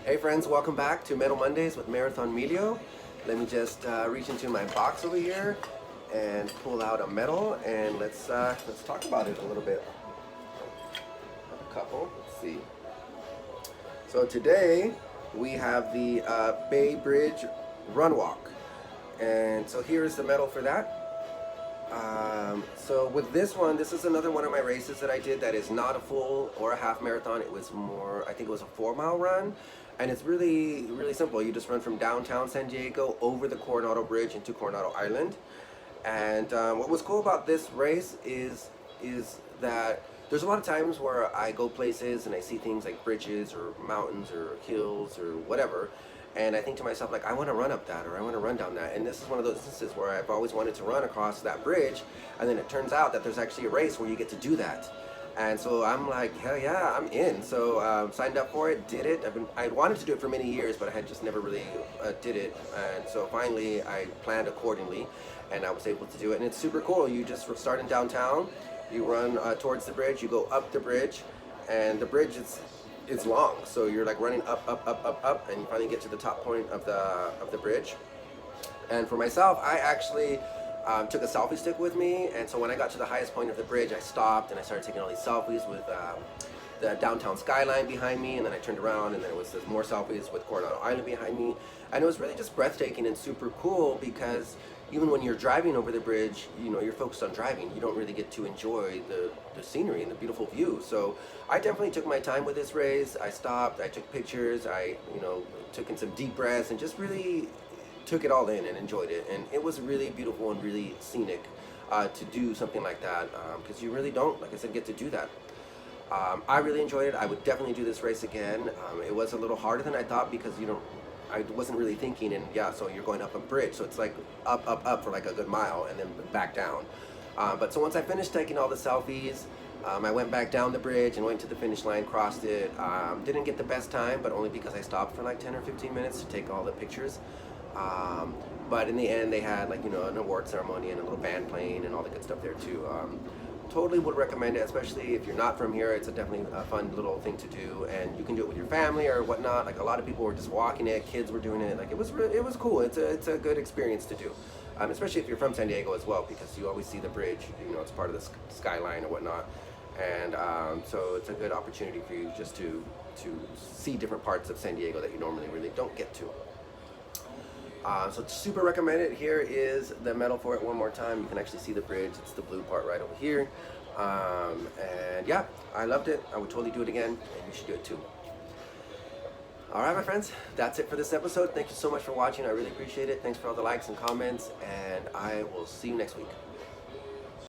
Hey friends, welcome back to Metal Mondays with Marathon Milio. Let me just reach into my box over here and pull out a medal, and let's talk about it a little bit. Have a couple. Let's see. So today we have the Bay Bridge Run Walk, and so here's the medal for that. So with this one, this is another one of my races that I did that is not a full or a half marathon. It was more, I think it was a 4-mile run, and it's really simple. You just run from downtown San Diego over the Coronado Bridge into Coronado Island. And what was cool about this race is that there's a lot of times where I go places and I see things like bridges or mountains or hills or whatever, and I think to myself, like, I want to run up that, or I want to run down that. And this is one of those instances where I've always wanted to run across that bridge, and then it turns out that there's actually a race where you get to do that. And so I'm like, hell yeah, I'm in. So signed up for it, did it. I'd wanted to do it for many years, but I had just never really did it. And so finally I planned accordingly, and I was able to do it. And it's super cool. You just start in downtown, you run towards the bridge, you go up the bridge, and the bridge it's long, so you're like running up, and you finally get to the top point of the bridge. And for myself, I actually took a selfie stick with me, and so when I got to the highest point of the bridge, I stopped and I started taking all these selfies with the downtown skyline behind me, and then I turned around and then it was more selfies with Coronado Island behind me, and it was really just breathtaking and super cool because even when you're driving over the bridge, you know, you're focused on driving. You don't really get to enjoy the scenery and the beautiful view. So I definitely took my time with this race. I stopped, I took pictures, I took in some deep breaths and just really took it all in and enjoyed it. And it was really beautiful and really scenic to do something like that, because you really don't, like I said, get to do that. I really enjoyed it. I would definitely do this race again. It was a little harder than I thought because I wasn't really thinking, and yeah, so you're going up a bridge, so it's like up for like a good mile and then back down. But so once I finished taking all the selfies, I went back down the bridge and went to the finish line, crossed it. Didn't get the best time, but only because I stopped for like 10 or 15 minutes to take all the pictures. But in the end, they had like, an award ceremony and a little band playing and all the good stuff there too. Totally would recommend it, especially if you're not from here. It's definitely a fun little thing to do, and you can do it with your family or whatnot. Like a lot of people were just walking it, kids were doing it. Like it was cool. It's a good experience to do, especially if you're from San Diego as well, because you always see the bridge. It's part of the skyline or whatnot, and so it's a good opportunity for you just to see different parts of San Diego that you normally really don't get to. So super recommend it. Here is the medal for it one more time. You can actually see the bridge. It's the blue part right over here. And yeah, I loved it. I would totally do it again, and you should do it too. All right, my friends, that's it for this episode. Thank you so much for watching. I really appreciate it. Thanks for all the likes and comments, and I will see you next week.